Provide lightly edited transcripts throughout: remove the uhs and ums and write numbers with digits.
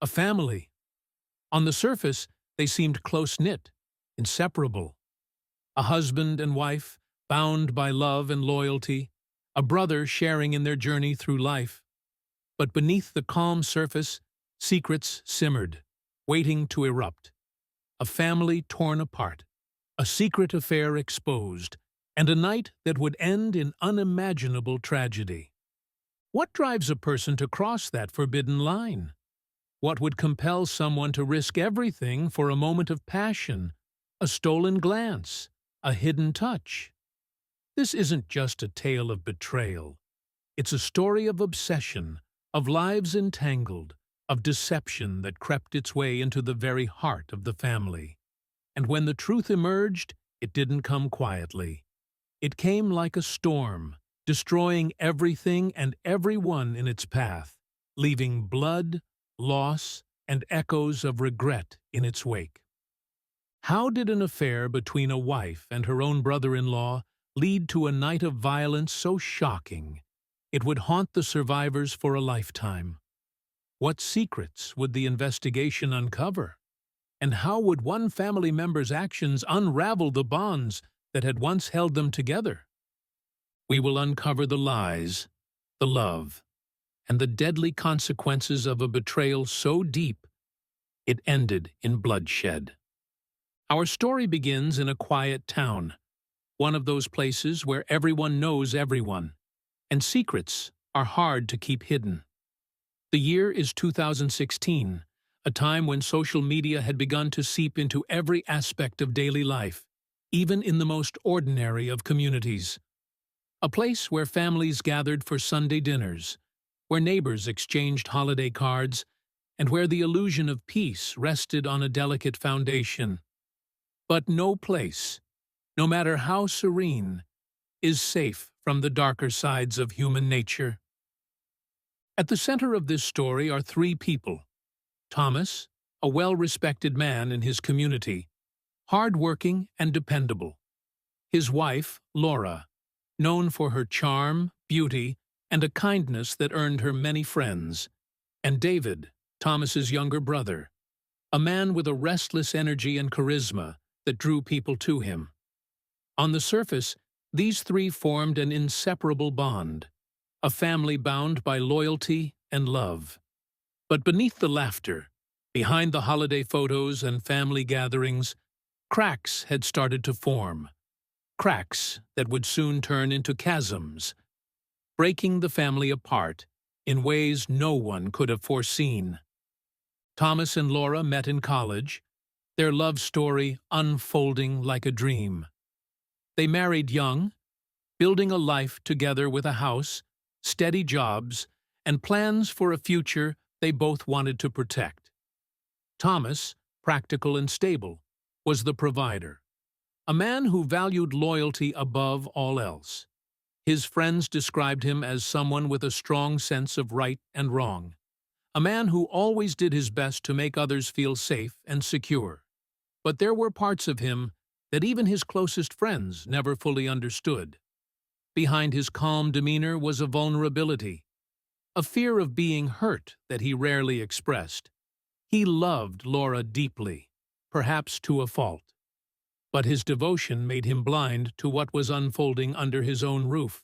a family. On the surface, they seemed close-knit, inseparable. A husband and wife, bound by love and loyalty, a brother sharing in their journey through life. But beneath the calm surface, secrets simmered, waiting to erupt. A family torn apart, a secret affair exposed, and a night that would end in unimaginable tragedy. What drives a person to cross that forbidden line? What would compel someone to risk everything for a moment of passion, a stolen glance, a hidden touch? This isn't just a tale of betrayal. It's a story of obsession, of lives entangled, of deception that crept its way into the very heart of the family. And when the truth emerged, it didn't come quietly. It came like a storm, destroying everything and everyone in its path, leaving blood, loss, and echoes of regret in its wake. How did an affair between a wife and her own brother-in-law lead to a night of violence so shocking it would haunt the survivors for a lifetime? What secrets would the investigation uncover? And how would one family member's actions unravel the bonds that had once held them together? We will uncover the lies, the love, and the deadly consequences of a betrayal so deep it ended in bloodshed. Our story begins in a quiet town, one of those places where everyone knows everyone, and secrets are hard to keep hidden. The year is 2016, a time when social media had begun to seep into every aspect of daily life, even in the most ordinary of communities. A place where families gathered for Sunday dinners, where neighbors exchanged holiday cards, and where the illusion of peace rested on a delicate foundation. But no place, no matter how serene, is safe from the darker sides of human nature. At the center of this story are three people. Thomas, a well-respected man in his community, hard-working and dependable. His wife, Laura, known for her charm, beauty, and a kindness that earned her many friends. And David, Thomas's younger brother, a man with a restless energy and charisma that drew people to him. On the surface, these three formed an inseparable bond, a family bound by loyalty and love. But beneath the laughter, behind the holiday photos and family gatherings, cracks had started to form. Cracks that would soon turn into chasms, breaking the family apart in ways no one could have foreseen. Thomas and Laura met in college, their love story unfolding like a dream. They married young, building a life together with a house, steady jobs, and plans for a future they both wanted to protect. Thomas, practical and stable, was the provider, a man who valued loyalty above all else. His friends described him as someone with a strong sense of right and wrong, a man who always did his best to make others feel safe and secure. But there were parts of him that even his closest friends never fully understood. Behind his calm demeanor was a vulnerability, a fear of being hurt that he rarely expressed. He loved Laura deeply, perhaps to a fault. But his devotion made him blind to what was unfolding under his own roof.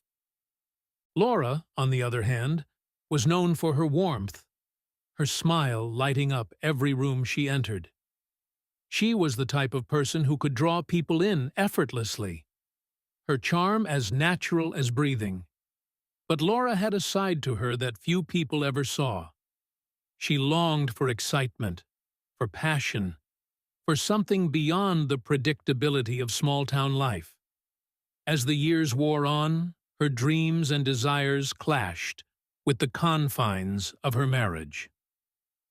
Laura, on the other hand, was known for her warmth, her smile lighting up every room she entered. She was the type of person who could draw people in effortlessly, her charm as natural as breathing. But Laura had a side to her that few people ever saw. She longed for excitement, for passion, for something beyond the predictability of small-town life. As the years wore on, her dreams and desires clashed with the confines of her marriage.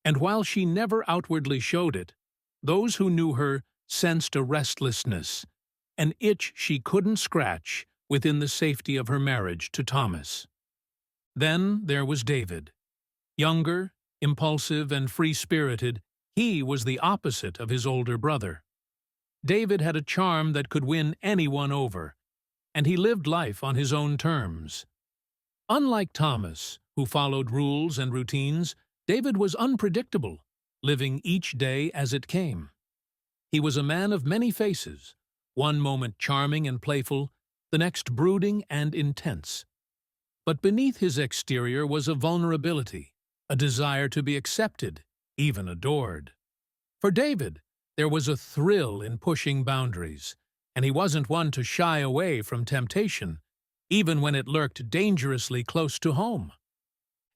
And while she never outwardly showed it, those who knew her sensed a restlessness, an itch she couldn't scratch within the safety of her marriage to Thomas. Then there was David. Younger, impulsive, and free-spirited, he was the opposite of his older brother. David had a charm that could win anyone over, and he lived life on his own terms. Unlike Thomas, who followed rules and routines, David was unpredictable, living each day as it came. He was a man of many faces, one moment charming and playful, the next brooding and intense. But beneath his exterior was a vulnerability, a desire to be accepted, even adored. For David, there was a thrill in pushing boundaries, and he wasn't one to shy away from temptation, even when it lurked dangerously close to home.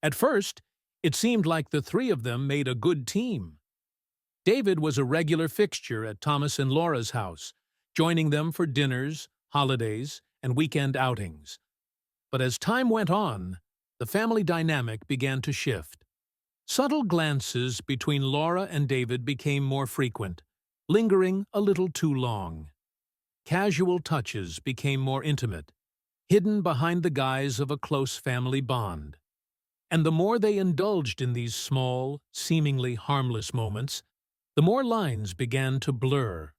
At first, it seemed like the three of them made a good team. David was a regular fixture at Thomas and Laura's house, joining them for dinners, holidays, and weekend outings. But as time went on, the family dynamic began to shift. Subtle glances between Laura and David became more frequent, lingering a little too long. Casual touches became more intimate, hidden behind the guise of a close family bond. And the more they indulged in these small, seemingly harmless moments, the more lines began to blur.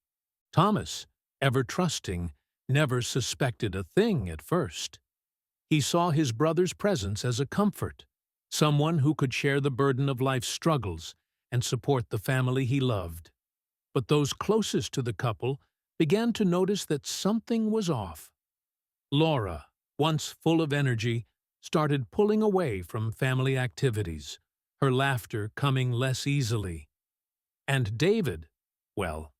Thomas, ever trusting, never suspected a thing at first. He saw his brother's presence as a comfort, someone who could share the burden of life's struggles and support the family he loved. But those closest to the couple began to notice that something was off. Laura, once full of energy, started pulling away from family activities, her laughter coming less easily. And David, well,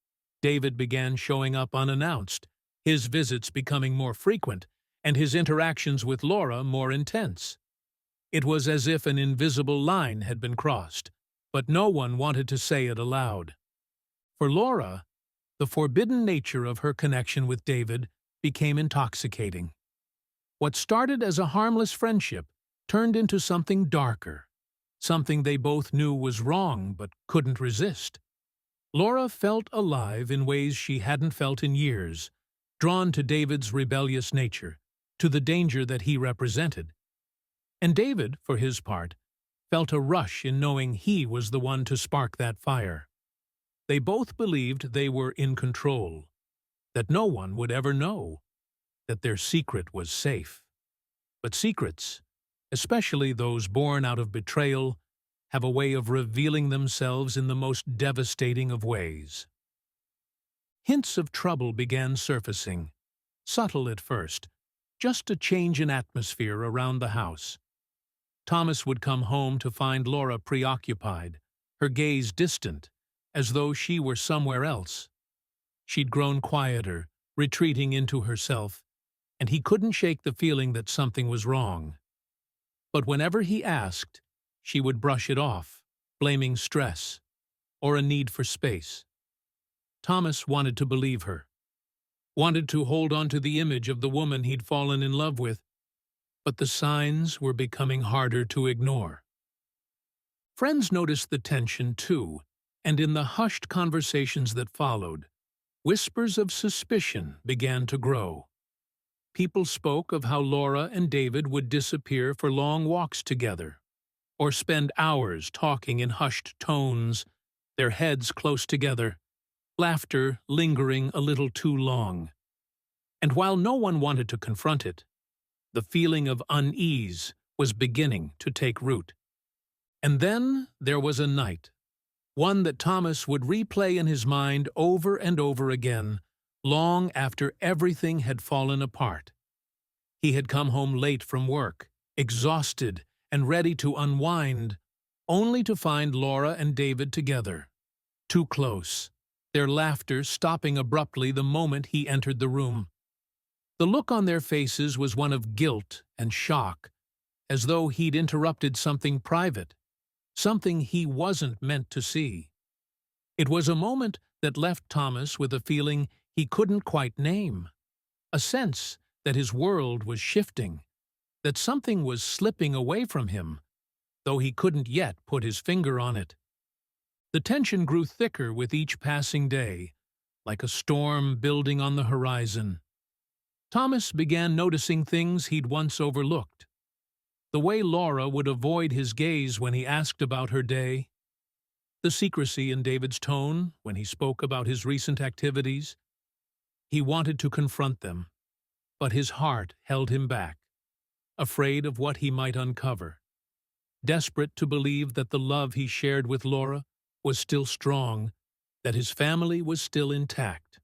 David began showing up unannounced, his visits becoming more frequent, and his interactions with Laura more intense. It was as if an invisible line had been crossed, but no one wanted to say it aloud. For Laura, the forbidden nature of her connection with David became intoxicating. What started as a harmless friendship turned into something darker, something they both knew was wrong but couldn't resist. Laura felt alive in ways she hadn't felt in years, drawn to David's rebellious nature, to the danger that he represented. And David, for his part, felt a rush in knowing he was the one to spark that fire. They both believed they were in control, that no one would ever know, that their secret was safe. But secrets, especially those born out of betrayal, have a way of revealing themselves in the most devastating of ways. Hints of trouble began surfacing, subtle at first, just a change in atmosphere around the house. Thomas would come home to find Laura preoccupied, her gaze distant, as though she were somewhere else. She'd grown quieter, retreating into herself, and he couldn't shake the feeling that something was wrong. But whenever he asked, she would brush it off, blaming stress or a need for space. Thomas wanted to believe her, wanted to hold on to the image of the woman he'd fallen in love with, but the signs were becoming harder to ignore. Friends noticed the tension too, and in the hushed conversations that followed, whispers of suspicion began to grow. People spoke of how Laura and David would disappear for long walks together, or spend hours talking in hushed tones, their heads close together, laughter lingering a little too long. And while no one wanted to confront it, the feeling of unease was beginning to take root. And then there was a night, one that Thomas would replay in his mind over and over again, long after everything had fallen apart. He had come home late from work, exhausted and ready to unwind, only to find Laura and David together, too close, their laughter stopping abruptly the moment he entered the room. The look on their faces was one of guilt and shock, as though he'd interrupted something private, something he wasn't meant to see. It was a moment that left Thomas with a feeling he couldn't quite name, a sense that his world was shifting, that something was slipping away from him, though he couldn't yet put his finger on it. The tension grew thicker with each passing day, like a storm building on the horizon. Thomas began noticing things he'd once overlooked. The way Laura would avoid his gaze when he asked about her day, the secrecy in David's tone when he spoke about his recent activities. He wanted to confront them, but his heart held him back, afraid of what he might uncover, desperate to believe that the love he shared with Laura was still strong, that his family was still intact.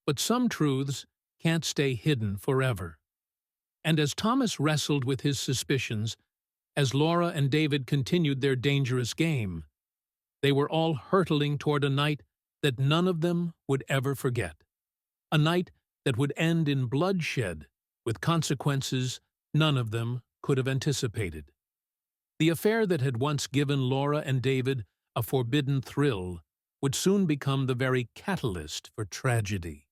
But some truths can't stay hidden forever. And as Thomas wrestled with his suspicions, as Laura and David continued their dangerous game, they were all hurtling toward a night that none of them would ever forget. A night that would end in bloodshed, with consequences none of them could have anticipated. The affair that had once given Laura and David a forbidden thrill would soon become the very catalyst for tragedy,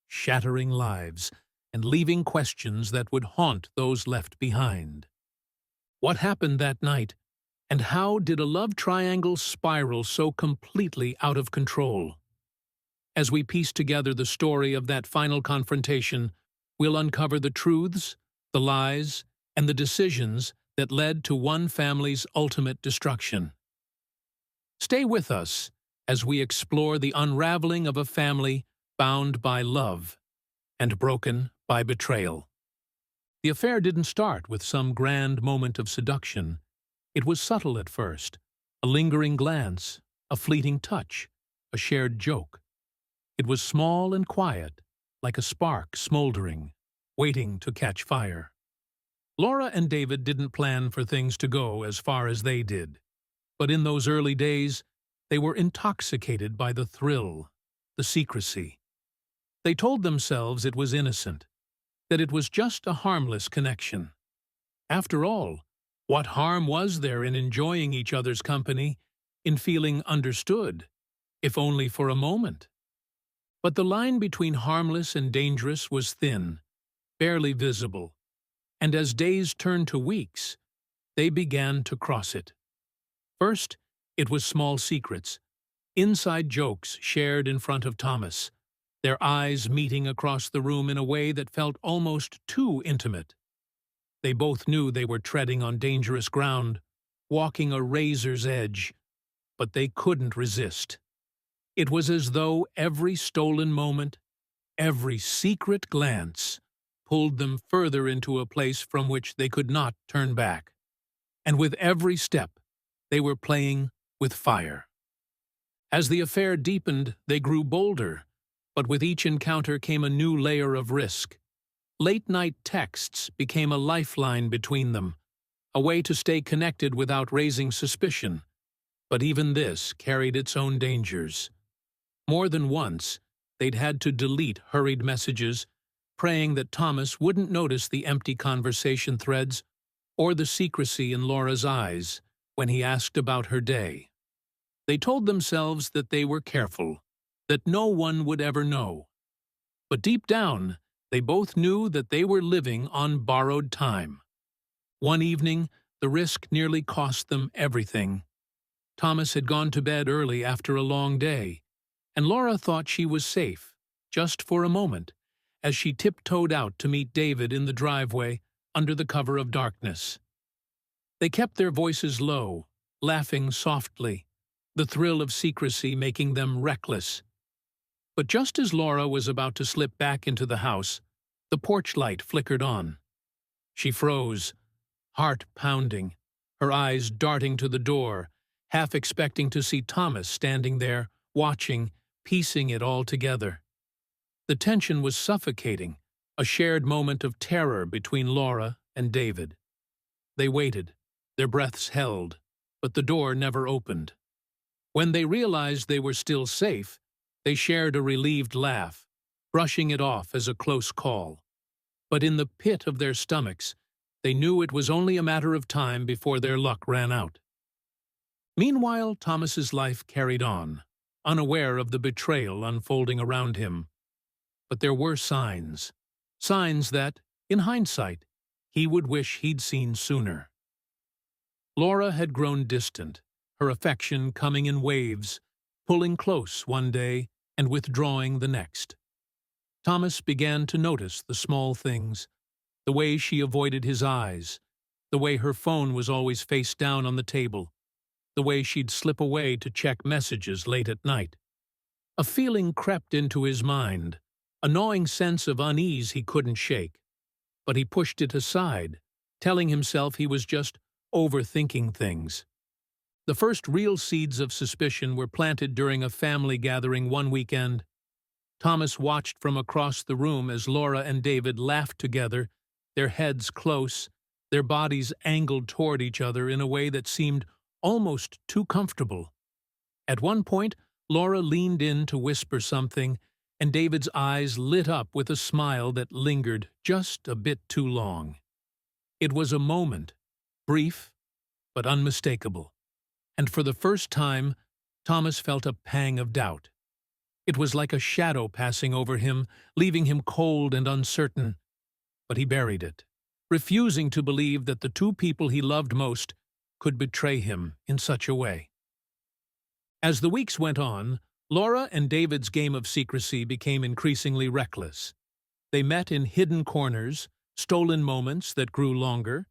shattering lives and leaving questions that would haunt those left behind. What happened that night, and how did a love triangle spiral so completely out of control? As we piece together the story of that final confrontation, we'll uncover the truths, the lies, and the decisions that led to one family's ultimate destruction. Stay with us as we explore the unraveling of a family bound by love and broken by betrayal. The affair didn't start with some grand moment of seduction. It was subtle at first, a lingering glance, a fleeting touch, a shared joke. It was small and quiet, like a spark smoldering, waiting to catch fire. Laura and David didn't plan for things to go as far as they did, but in those early days, they were intoxicated by the thrill, the secrecy. They told themselves it was innocent, that it was just a harmless connection. After all, what harm was there in enjoying each other's company, in feeling understood, if only for a moment? But the line between harmless and dangerous was thin, barely visible, and as days turned to weeks, they began to cross it. First, it was small secrets, inside jokes shared in front of Thomas, their eyes meeting across the room in a way that felt almost too intimate. They both knew they were treading on dangerous ground, walking a razor's edge, but they couldn't resist. It was as though every stolen moment, every secret glance, pulled them further into a place from which they could not turn back. And with every step, they were playing with fire. As the affair deepened, they grew bolder, but with each encounter came a new layer of risk. Late-night texts became a lifeline between them, a way to stay connected without raising suspicion. But even this carried its own dangers. More than once, they'd had to delete hurried messages, praying that Thomas wouldn't notice the empty conversation threads or the secrecy in Laura's eyes when he asked about her day. They told themselves that they were careful, that no one would ever know. But deep down, they both knew that they were living on borrowed time. One evening, the risk nearly cost them everything. Thomas had gone to bed early after a long day, and Laura thought she was safe, just for a moment, as she tiptoed out to meet David in the driveway under the cover of darkness. They kept their voices low, laughing softly, the thrill of secrecy making them reckless. But just as Laura was about to slip back into the house, the porch light flickered on. She froze, heart pounding, her eyes darting to the door, half expecting to see Thomas standing there, watching, piecing it all together. The tension was suffocating, a shared moment of terror between Laura and David. They waited, their breaths held, but the door never opened. When they realized they were still safe, they shared a relieved laugh, brushing it off as a close call. But in the pit of their stomachs, they knew it was only a matter of time before their luck ran out. Meanwhile, Thomas's life carried on, unaware of the betrayal unfolding around him. But there were signs that, in hindsight, he would wish he'd seen sooner. Laura had grown distant, her affection coming in waves, pulling close one day and withdrawing the next. Thomas began to notice the small things, the way she avoided his eyes, the way her phone was always face down on the table, the way she'd slip away to check messages late at night. A feeling crept into his mind, a gnawing sense of unease he couldn't shake, but he pushed it aside, telling himself he was just overthinking things. The first real seeds of suspicion were planted during a family gathering one weekend. Thomas watched from across the room as Laura and David laughed together, their heads close, their bodies angled toward each other in a way that seemed almost too comfortable. At one point, Laura leaned in to whisper something, and David's eyes lit up with a smile that lingered just a bit too long. It was a moment, brief but unmistakable, and for the first time, Thomas felt a pang of doubt. It was like a shadow passing over him, leaving him cold and uncertain, but he buried it, refusing to believe that the two people he loved most could betray him in such a way. As the weeks went on, Laura and David's game of secrecy became increasingly reckless. They met in hidden corners, stolen moments that grew longer,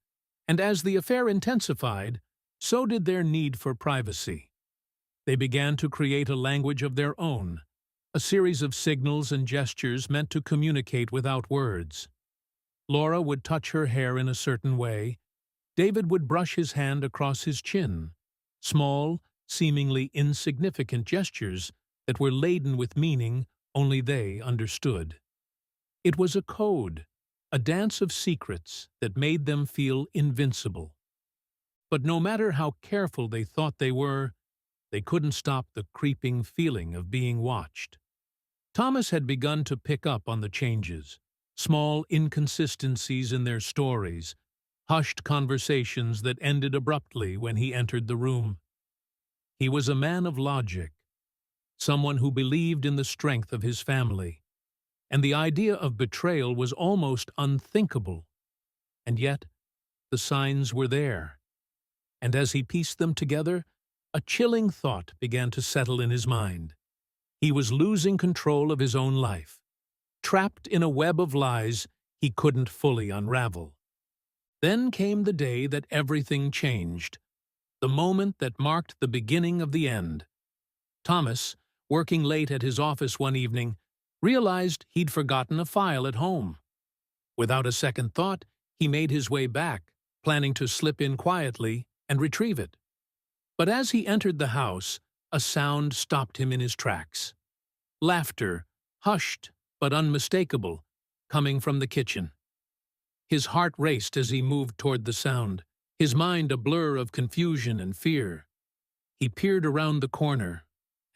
and as the affair intensified, so did their need for privacy. They began to create a language of their own, a series of signals and gestures meant to communicate without words. Laura would touch her hair in a certain way. David would brush his hand across his chin. Small, seemingly insignificant gestures that were laden with meaning only they understood. It was a code, a dance of secrets that made them feel invincible. But no matter how careful they thought they were, they couldn't stop the creeping feeling of being watched. Thomas had begun to pick up on the changes, small inconsistencies in their stories, hushed conversations that ended abruptly when he entered the room. He was a man of logic, someone who believed in the strength of his family, and the idea of betrayal was almost unthinkable. And yet, the signs were there, and as he pieced them together, a chilling thought began to settle in his mind. He was losing control of his own life, trapped in a web of lies he couldn't fully unravel. Then came the day that everything changed, the moment that marked the beginning of the end. Thomas, working late at his office one evening, realized he'd forgotten a file at home. Without a second thought, he made his way back, planning to slip in quietly and retrieve it. But as he entered the house, a sound stopped him in his tracks. Laughter, hushed but unmistakable, coming from the kitchen. His heart raced as he moved toward the sound, his mind a blur of confusion and fear. He peered around the corner,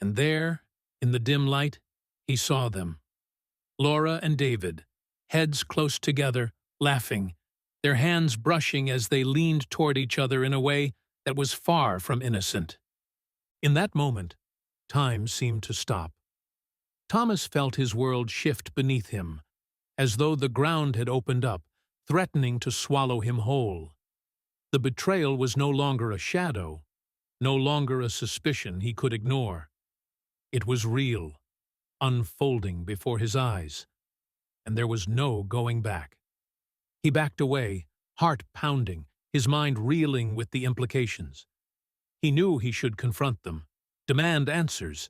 and there, in the dim light, he saw them. Laura and David, heads close together, laughing, their hands brushing as they leaned toward each other in a way that was far from innocent. In that moment, time seemed to stop. Thomas felt his world shift beneath him, as though the ground had opened up, threatening to swallow him whole. The betrayal was no longer a shadow, no longer a suspicion he could ignore. It was real, unfolding before his eyes, and there was no going back. He backed away, heart pounding, his mind reeling with the implications. He knew he should confront them, demand answers,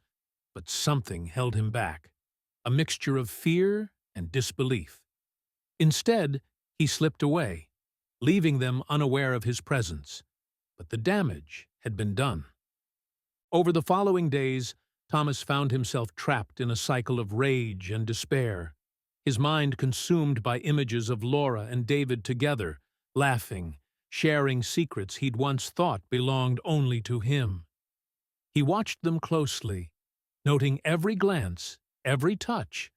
but something held him back, a mixture of fear and disbelief. Instead, he slipped away, leaving them unaware of his presence, but the damage had been done. Over the following days, Thomas found himself trapped in a cycle of rage and despair, his mind consumed by images of Laura and David together, laughing, sharing secrets he'd once thought belonged only to him. He watched them closely, noting every glance, every touch,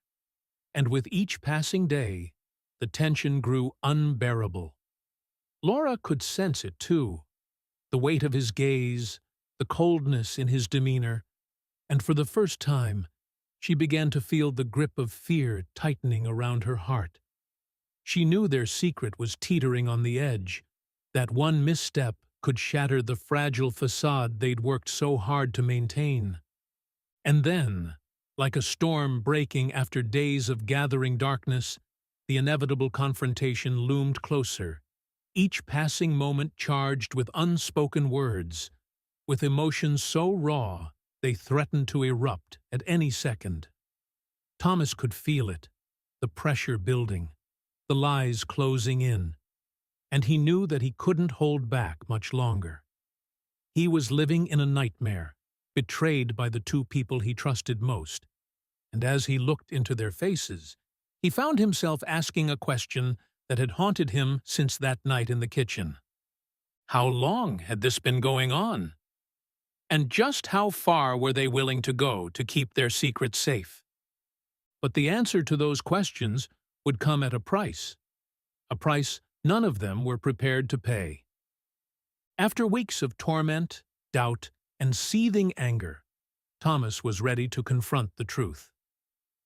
and with each passing day, the tension grew unbearable. Laura could sense it too, the weight of his gaze, the coldness in his demeanor, and for the first time, she began to feel the grip of fear tightening around her heart. She knew their secret was teetering on the edge, that one misstep could shatter the fragile facade they'd worked so hard to maintain. And then, like a storm breaking after days of gathering darkness, the inevitable confrontation loomed closer, each passing moment charged with unspoken words, with emotions so raw they threatened to erupt at any second. Thomas could feel it, the pressure building, the lies closing in, and he knew that he couldn't hold back much longer. He was living in a nightmare, betrayed by the two people he trusted most. And as he looked into their faces, he found himself asking a question that had haunted him since that night in the kitchen. How long had this been going on? And just how far were they willing to go to keep their secret safe? But the answer to those questions would come at a price none of them were prepared to pay. After weeks of torment, doubt, and seething anger, Thomas was ready to confront the truth.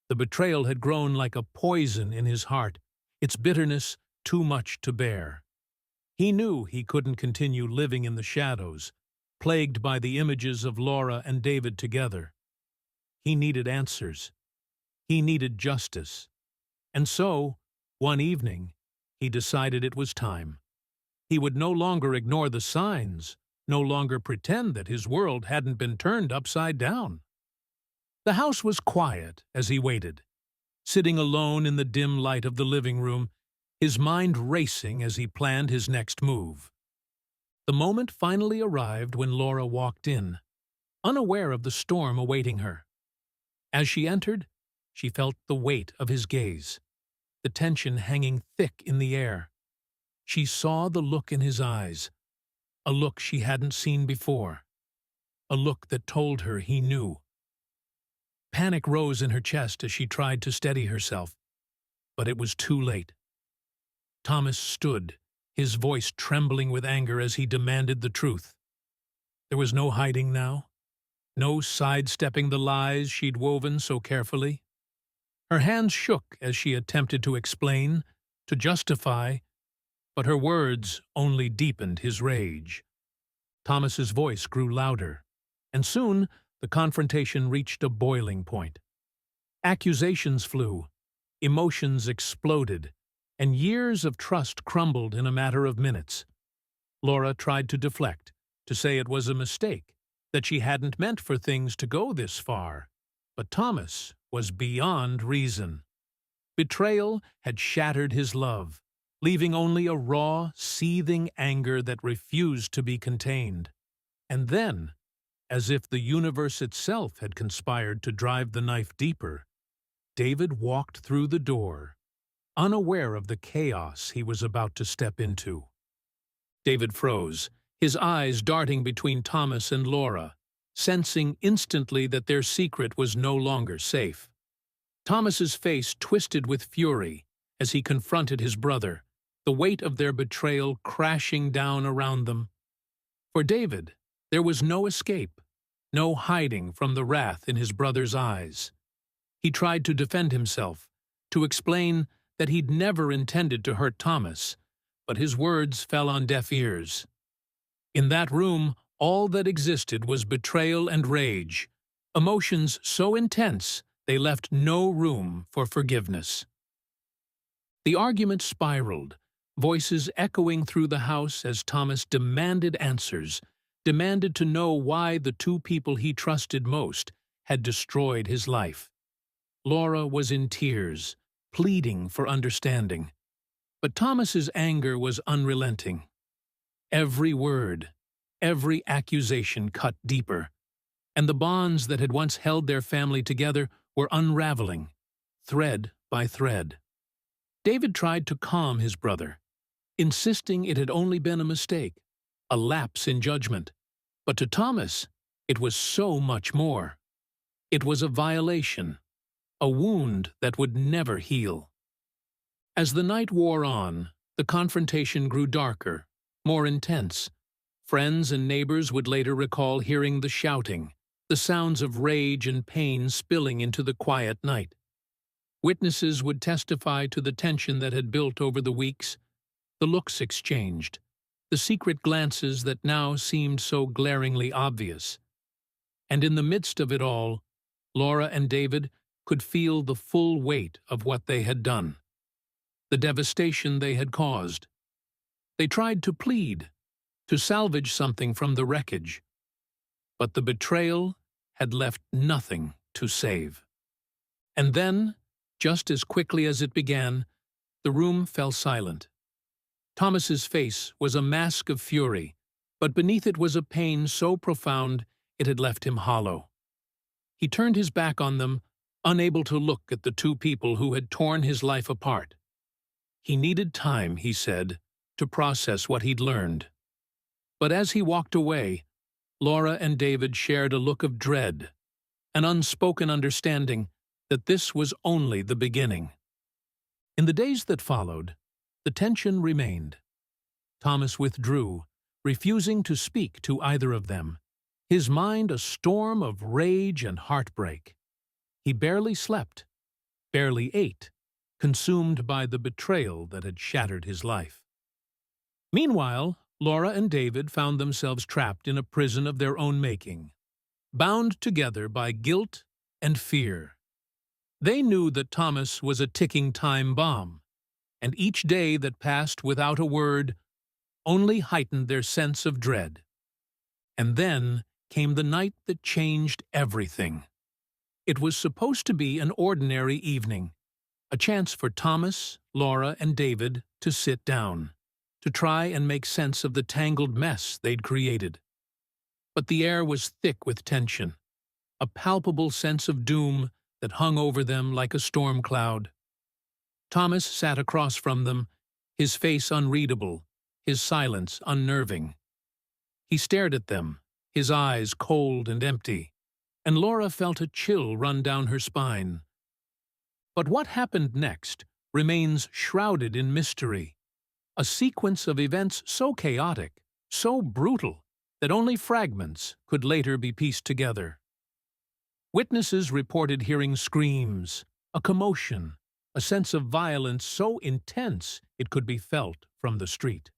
The betrayal had grown like a poison in his heart, its bitterness too much to bear. He knew he couldn't continue living in the shadows, plagued by the images of Laura and David together. He needed answers. He needed justice. And so, one evening, he decided it was time. He would no longer ignore the signs, no longer pretend that his world hadn't been turned upside down. The house was quiet as he waited, sitting alone in the dim light of the living room, his mind racing as he planned his next move. The moment finally arrived when Laura walked in, unaware of the storm awaiting her. As she entered, she felt the weight of his gaze, the tension hanging thick in the air. She saw the look in his eyes, a look she hadn't seen before, a look that told her he knew. Panic rose in her chest as she tried to steady herself, but it was too late. Thomas stood, his voice trembling with anger as he demanded the truth. There was no hiding now, no sidestepping the lies she'd woven so carefully. Her hands shook as she attempted to explain, to justify, but her words only deepened his rage. Thomas's voice grew louder, and soon the confrontation reached a boiling point. Accusations flew, emotions exploded, and years of trust crumbled in a matter of minutes. Laura tried to deflect, to say it was a mistake, that she hadn't meant for things to go this far. But Thomas was beyond reason. Betrayal had shattered his love, leaving only a raw, seething anger that refused to be contained. And then, as if the universe itself had conspired to drive the knife deeper, David walked through the door, unaware of the chaos he was about to step into. David froze, his eyes darting between Thomas and Laura, sensing instantly that their secret was no longer safe. Thomas's face twisted with fury as he confronted his brother, the weight of their betrayal crashing down around them. For David, there was no escape, no hiding from the wrath in his brother's eyes. He tried to defend himself, to explain that he'd never intended to hurt Thomas, but his words fell on deaf ears. In that room, all that existed was betrayal and rage, emotions so intense they left no room for forgiveness. The argument spiraled, voices echoing through the house as Thomas demanded answers, demanded to know why the two people he trusted most had destroyed his life. Laura was in tears, pleading for understanding. But Thomas's anger was unrelenting. Every word, every accusation cut deeper, and the bonds that had once held their family together were unraveling, thread by thread. David tried to calm his brother, insisting it had only been a mistake, a lapse in judgment. But to Thomas, it was so much more. It was a violation, a wound that would never heal. As the night wore on, the confrontation grew darker, more intense. Friends and neighbors would later recall hearing the shouting, the sounds of rage and pain spilling into the quiet night. Witnesses would testify to the tension that had built over the weeks, the looks exchanged, the secret glances that now seemed so glaringly obvious. And in the midst of it all, Laura and David could feel the full weight of what they had done, the devastation they had caused. They tried to plead, to salvage something from the wreckage, but the betrayal had left nothing to save. And then, just as quickly as it began, the room fell silent. Thomas's face was a mask of fury, but beneath it was a pain so profound it had left him hollow. He turned his back on them, unable to look at the two people who had torn his life apart. He needed time, he said, to process what he'd learned. But as he walked away, Laura and David shared a look of dread, an unspoken understanding that this was only the beginning. In the days that followed, the tension remained. Thomas withdrew, refusing to speak to either of them, his mind a storm of rage and heartbreak. He barely slept, barely ate, consumed by the betrayal that had shattered his life. Meanwhile, Laura and David found themselves trapped in a prison of their own making, bound together by guilt and fear. They knew that Thomas was a ticking time bomb, and each day that passed without a word only heightened their sense of dread. And then came the night that changed everything. It was supposed to be an ordinary evening, a chance for Thomas, Laura, and David to sit down, to try and make sense of the tangled mess they'd created. But the air was thick with tension, a palpable sense of doom that hung over them like a storm cloud. Thomas sat across from them, his face unreadable, his silence unnerving. He stared at them, his eyes cold and empty, and Laura felt a chill run down her spine. But what happened next remains shrouded in mystery, a sequence of events so chaotic, so brutal, that only fragments could later be pieced together. Witnesses reported hearing screams, a commotion, a sense of violence so intense it could be felt from the street.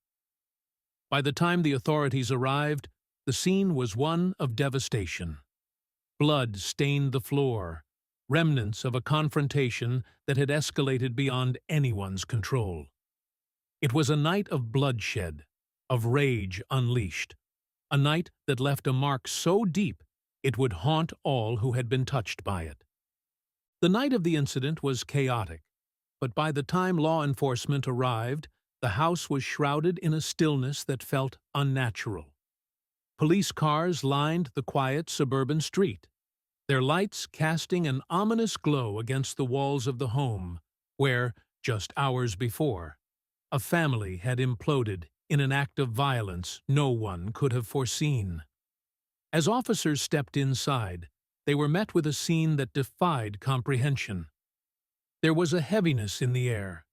By the time the authorities arrived, the scene was one of devastation. Blood stained the floor, remnants of a confrontation that had escalated beyond anyone's control. It was a night of bloodshed, of rage unleashed, a night that left a mark so deep it would haunt all who had been touched by it. The night of the incident was chaotic, but by the time law enforcement arrived, the house was shrouded in a stillness that felt unnatural. Police cars lined the quiet suburban street, their lights casting an ominous glow against the walls of the home where, just hours before, a family had imploded in an act of violence no one could have foreseen. As officers stepped inside, they were met with a scene that defied comprehension. There was a heaviness in the air,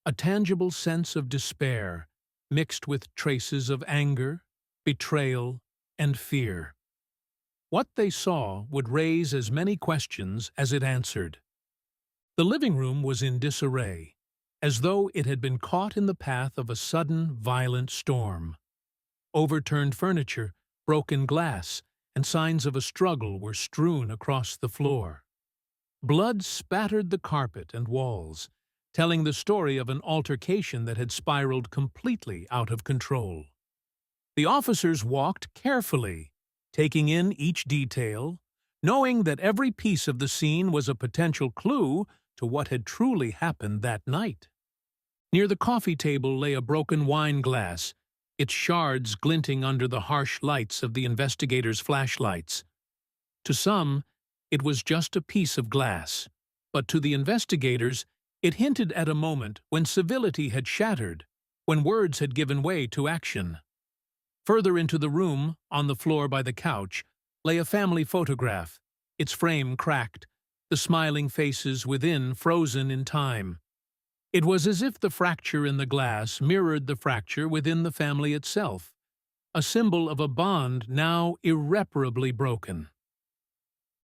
a tangible sense of despair, mixed with traces of anger, betrayal, and fear. What they saw would raise as many questions as it answered. The living room was in disarray, as though it had been caught in the path of a sudden, violent storm. Overturned furniture, broken glass, and signs of a struggle were strewn across the floor. Blood spattered the carpet and walls, telling the story of an altercation that had spiraled completely out of control. The officers walked carefully, taking in each detail, knowing that every piece of the scene was a potential clue to what had truly happened that night. Near the coffee table lay a broken wine glass, its shards glinting under the harsh lights of the investigators' flashlights. To some, it was just a piece of glass, but to the investigators, it hinted at a moment when civility had shattered, when words had given way to action. Further into the room, on the floor by the couch, lay a family photograph, its frame cracked, the smiling faces within frozen in time. It was as if the fracture in the glass mirrored the fracture within the family itself, a symbol of a bond now irreparably broken.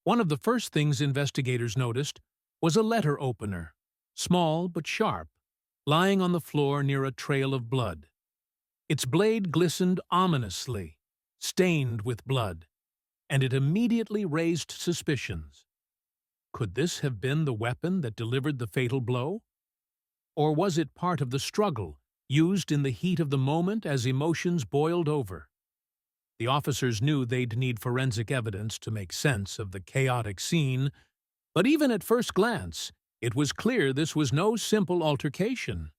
One of the first things investigators noticed was a letter opener, small but sharp, lying on the floor near a trail of blood. Its blade glistened ominously, stained with blood, and it immediately raised suspicions. Could this have been the weapon that delivered the fatal blow? Or was it part of the struggle, used in the heat of the moment as emotions boiled over? The officers knew they'd need forensic evidence to make sense of the chaotic scene, but even at first glance, it was clear this was no simple altercation.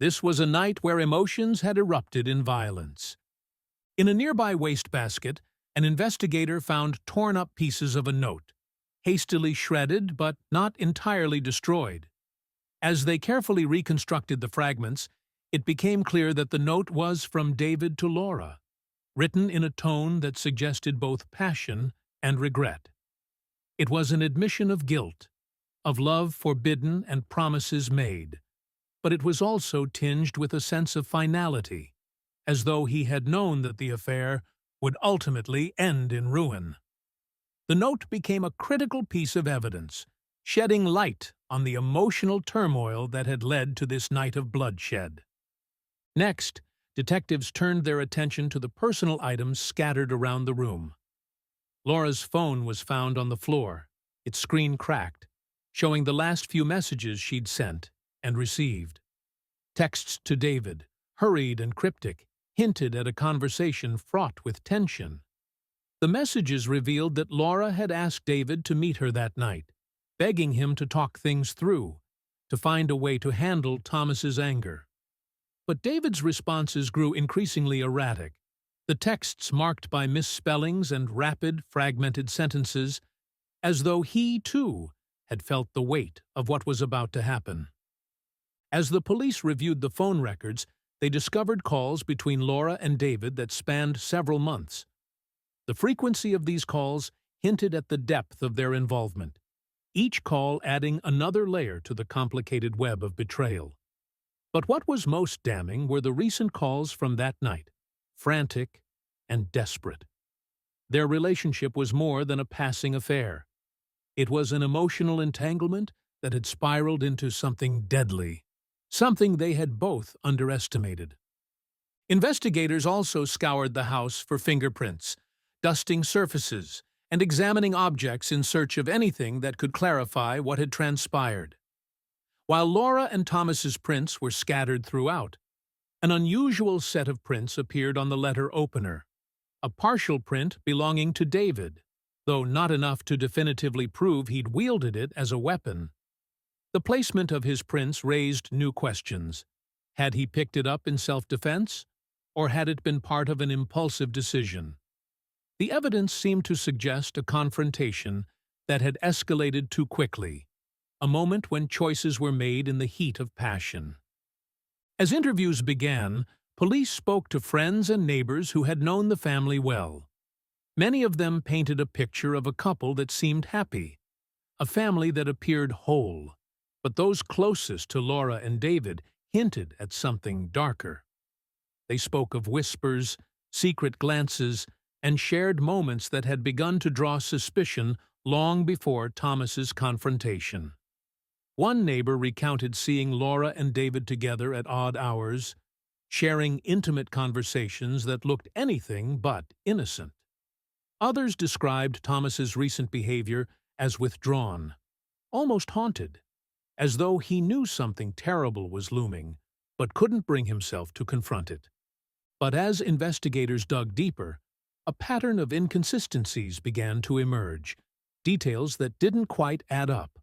This was a night where emotions had erupted in violence. In a nearby wastebasket, an investigator found torn-up pieces of a note, hastily shredded but not entirely destroyed. As they carefully reconstructed the fragments, it became clear that the note was from David to Laura, written in a tone that suggested both passion and regret. It was an admission of guilt, of love forbidden and promises made, but it was also tinged with a sense of finality, as though he had known that the affair would ultimately end in ruin. The note became a critical piece of evidence, shedding light on the emotional turmoil that had led to this night of bloodshed. Next, detectives turned their attention to the personal items scattered around the room. Laura's phone was found on the floor, its screen cracked, showing the last few messages she'd sent and received. Texts to David, hurried and cryptic, hinted at a conversation fraught with tension. The messages revealed that Laura had asked David to meet her that night, begging him to talk things through, to find a way to handle Thomas's anger. But David's responses grew increasingly erratic, the texts marked by misspellings and rapid, fragmented sentences, as though he, too, had felt the weight of what was about to happen. As the police reviewed the phone records, they discovered calls between Laura and David that spanned several months. The frequency of these calls hinted at the depth of their involvement, each call adding another layer to the complicated web of betrayal. But what was most damning were the recent calls from that night, frantic and desperate. Their relationship was more than a passing affair. It was an emotional entanglement that had spiraled into something deadly, something they had both underestimated. Investigators also scoured the house for fingerprints, dusting surfaces, and examining objects in search of anything that could clarify what had transpired. While Laura and Thomas's prints were scattered throughout, an unusual set of prints appeared on the letter opener, a partial print belonging to David, though not enough to definitively prove he'd wielded it as a weapon. The placement of his prints raised new questions. Had he picked it up in self-defense, or had it been part of an impulsive decision? The evidence seemed to suggest a confrontation that had escalated too quickly, a moment when choices were made in the heat of passion. As interviews began, police spoke to friends and neighbors who had known the family well. Many of them painted a picture of a couple that seemed happy, a family that appeared whole, but those closest to Laura and David hinted at something darker. They spoke of whispers, secret glances, and shared moments that had begun to draw suspicion long before Thomas's confrontation. One neighbor recounted seeing Laura and David together at odd hours, sharing intimate conversations that looked anything but innocent. Others described Thomas's recent behavior as withdrawn, almost haunted, as though he knew something terrible was looming, but couldn't bring himself to confront it. But as investigators dug deeper, a pattern of inconsistencies began to emerge, details that didn't quite add up.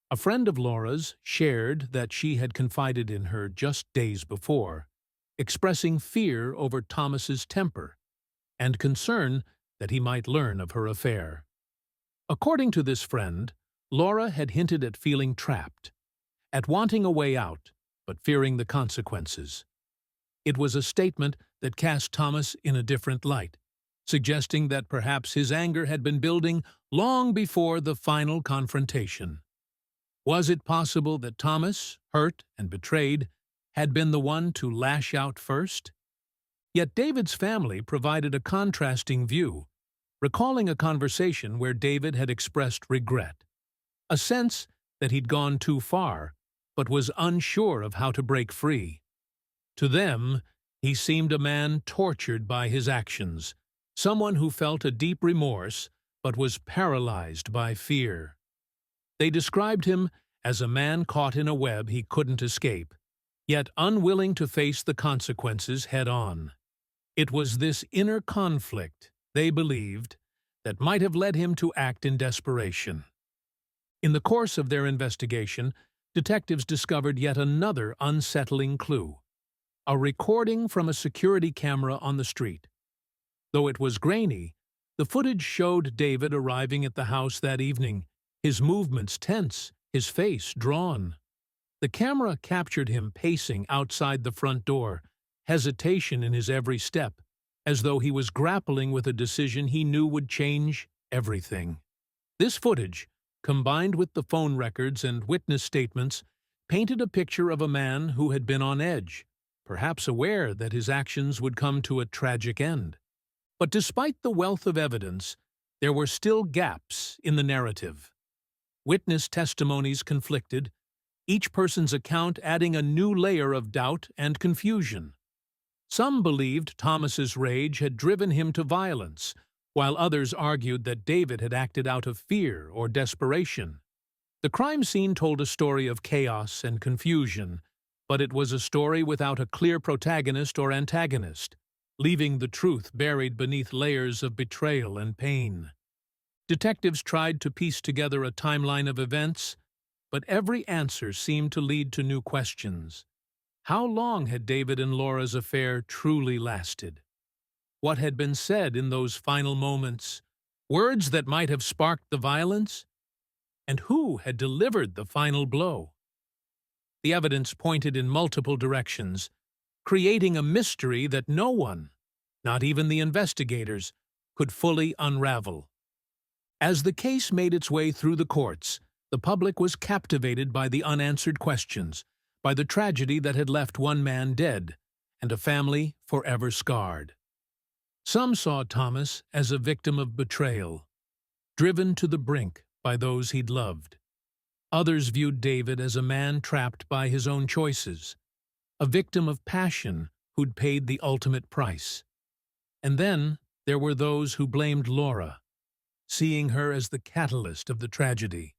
A friend of Laura's shared that she had confided in her just days before, expressing fear over Thomas's temper and concern that he might learn of her affair. According to this friend, Laura had hinted at feeling trapped, at wanting a way out, but fearing the consequences. It was a statement that cast Thomas in a different light, suggesting that perhaps his anger had been building long before the final confrontation. Was it possible that Thomas, hurt and betrayed, had been the one to lash out first? Yet David's family provided a contrasting view, recalling a conversation where David had expressed regret, a sense that he'd gone too far, but was unsure of how to break free. To them, he seemed a man tortured by his actions, someone who felt a deep remorse but was paralyzed by fear. They described him as a man caught in a web he couldn't escape, yet unwilling to face the consequences head-on. It was this inner conflict, they believed, that might have led him to act in desperation. In the course of their investigation, detectives discovered yet another unsettling clue: a recording from a security camera on the street, Though it was grainy, the footage showed David arriving at the house that evening, his movements tense, his face drawn. The camera captured him pacing outside the front door, hesitation in his every step, as though he was grappling with a decision he knew would change everything. This footage, combined with the phone records and witness statements, painted a picture of a man who had been on edge, perhaps aware that his actions would come to a tragic end. But despite the wealth of evidence, there were still gaps in the narrative. Witness testimonies conflicted, each person's account adding a new layer of doubt and confusion. Some believed Thomas's rage had driven him to violence, while others argued that David had acted out of fear or desperation. The crime scene told a story of chaos and confusion, but it was a story without a clear protagonist or antagonist, leaving the truth buried beneath layers of betrayal and pain. Detectives tried to piece together a timeline of events, but every answer seemed to lead to new questions. How long had David and Laura's affair truly lasted? What had been said in those final moments? Words that might have sparked the violence? And who had delivered the final blow? The evidence pointed in multiple directions, creating a mystery that no one, not even the investigators, could fully unravel. As the case made its way through the courts, the public was captivated by the unanswered questions, by the tragedy that had left one man dead and a family forever scarred. Some saw Thomas as a victim of betrayal, driven to the brink by those he'd loved. Others viewed David as a man trapped by his own choices, a victim of passion who'd paid the ultimate price. And then there were those who blamed Laura, seeing her as the catalyst of the tragedy,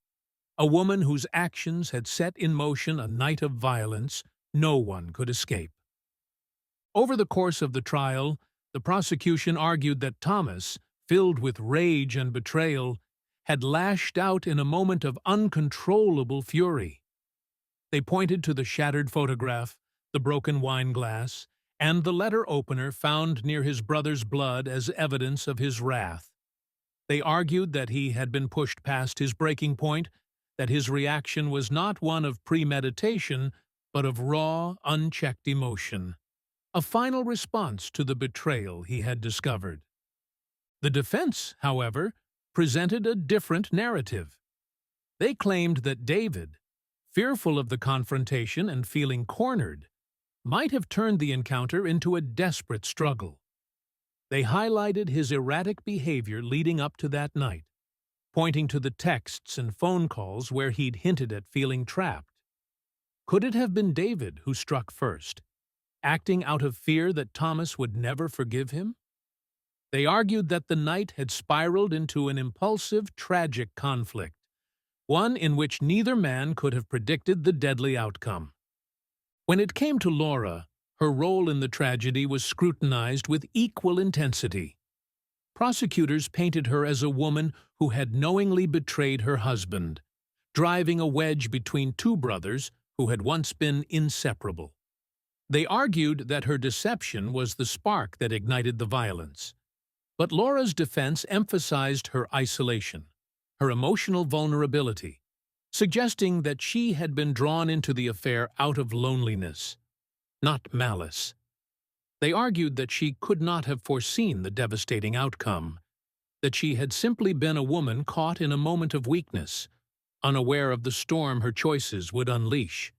a woman whose actions had set in motion a night of violence no one could escape. Over the course of the trial, the prosecution argued that Thomas, filled with rage and betrayal, had lashed out in a moment of uncontrollable fury. They pointed to the shattered photograph, the broken wine glass, and the letter opener found near his brother's blood as evidence of his wrath. They argued that he had been pushed past his breaking point, that his reaction was not one of premeditation, but of raw, unchecked emotion, a final response to the betrayal he had discovered. The defense, however, presented a different narrative. They claimed that David, fearful of the confrontation and feeling cornered, might have turned the encounter into a desperate struggle. They highlighted his erratic behavior leading up to that night, pointing to the texts and phone calls where he'd hinted at feeling trapped. Could it have been David who struck first, acting out of fear that Thomas would never forgive him? They argued that the night had spiraled into an impulsive, tragic conflict, one in which neither man could have predicted the deadly outcome. When it came to Laura, her role in the tragedy was scrutinized with equal intensity. Prosecutors painted her as a woman who had knowingly betrayed her husband, driving a wedge between two brothers who had once been inseparable. They argued that her deception was the spark that ignited the violence. But Laura's defense emphasized her isolation, her emotional vulnerability, suggesting that she had been drawn into the affair out of loneliness, not malice. They argued that she could not have foreseen the devastating outcome, that she had simply been a woman caught in a moment of weakness, unaware of the storm her choices would unleash.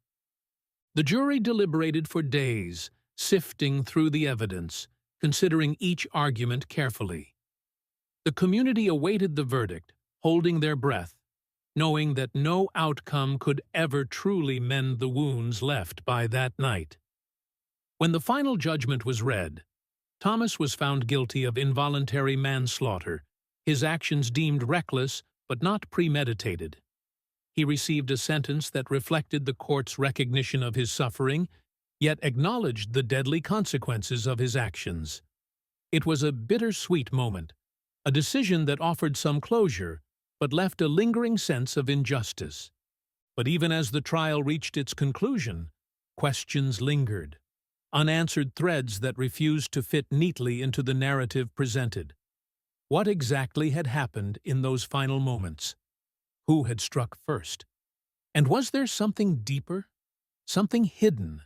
The jury deliberated for days, sifting through the evidence, considering each argument carefully. The community awaited the verdict, holding their breath, knowing that no outcome could ever truly mend the wounds left by that night. When the final judgment was read, Thomas was found guilty of involuntary manslaughter, his actions deemed reckless but not premeditated. He received a sentence that reflected the court's recognition of his suffering, yet acknowledged the deadly consequences of his actions. It was a bittersweet moment, a decision that offered some closure, but left a lingering sense of injustice. But even as the trial reached its conclusion, questions lingered. unanswered threads that refused to fit neatly into the narrative presented. What exactly had happened in those final moments? Who had struck first? And was there something deeper, something hidden,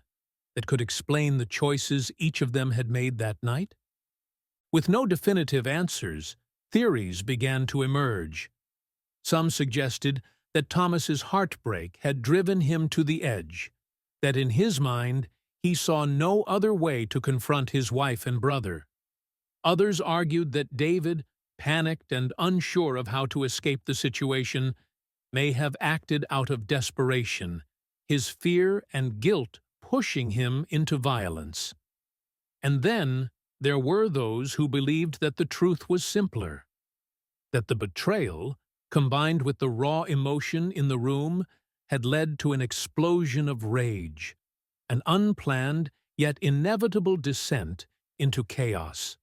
that could explain the choices each of them had made that night? With no definitive answers, theories began to emerge. Some suggested that Thomas's heartbreak had driven him to the edge, that in his mind he saw no other way to confront his wife and brother. Others argued that David, panicked and unsure of how to escape the situation, may have acted out of desperation, his fear and guilt pushing him into violence. And then there were those who believed that the truth was simpler, that the betrayal, combined with the raw emotion in the room, had led to an explosion of rage, an unplanned yet inevitable descent into chaos.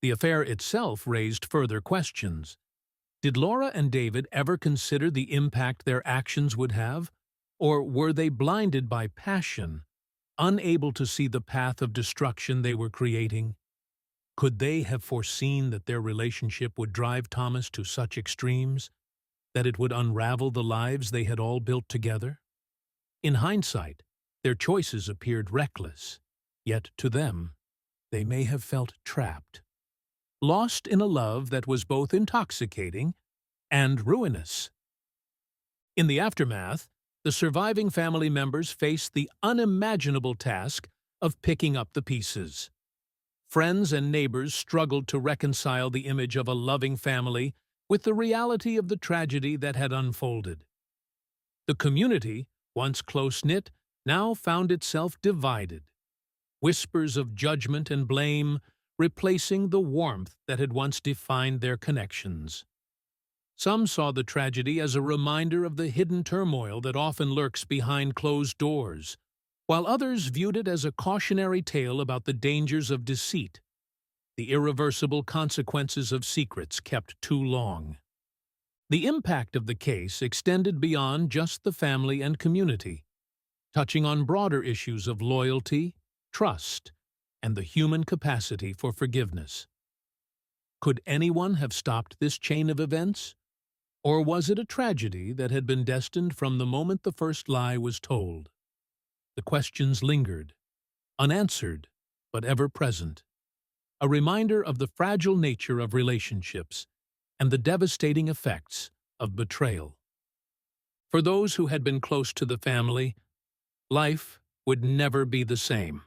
The affair itself raised further questions. Did Laura and David ever consider the impact their actions would have, or were they blinded by passion, unable to see the path of destruction they were creating? Could they have foreseen that their relationship would drive Thomas to such extremes, that it would unravel the lives they had all built together? In hindsight, their choices appeared reckless, yet to them, they may have felt trapped, lost in a love that was both intoxicating and ruinous. In the aftermath, the surviving family members faced the unimaginable task of picking up the pieces. Friends and neighbors struggled to reconcile the image of a loving family with the reality of the tragedy that had unfolded. The community, once close-knit, now found itself divided, whispers of judgment and blame replacing the warmth that had once defined their connections. Some saw the tragedy as a reminder of the hidden turmoil that often lurks behind closed doors, while others viewed it as a cautionary tale about the dangers of deceit, the irreversible consequences of secrets kept too long. The impact of the case extended beyond just the family and community, touching on broader issues of loyalty, trust, and the human capacity for forgiveness. Could anyone have stopped this chain of events? Or was it a tragedy that had been destined from the moment the first lie was told? The questions lingered, unanswered, but ever present, a reminder of the fragile nature of relationships and the devastating effects of betrayal. For those who had been close to the family, life would never be the same.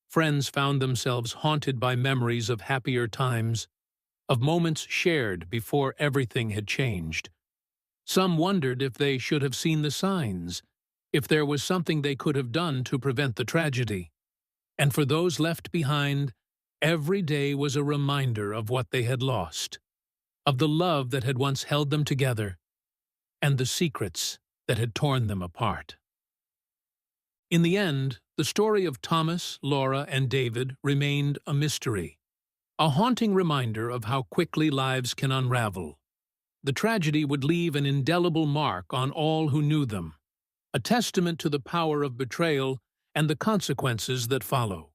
Friends found themselves haunted by memories of happier times, of moments shared before everything had changed. Some wondered if they should have seen the signs, if there was something they could have done to prevent the tragedy. And for those left behind, every day was a reminder of what they had lost, of the love that had once held them together, and the secrets that had torn them apart. In the end, the story of Thomas, Laura, and David remained a mystery, a haunting reminder of how quickly lives can unravel. The tragedy would leave an indelible mark on all who knew them, a testament to the power of betrayal and the consequences that follow.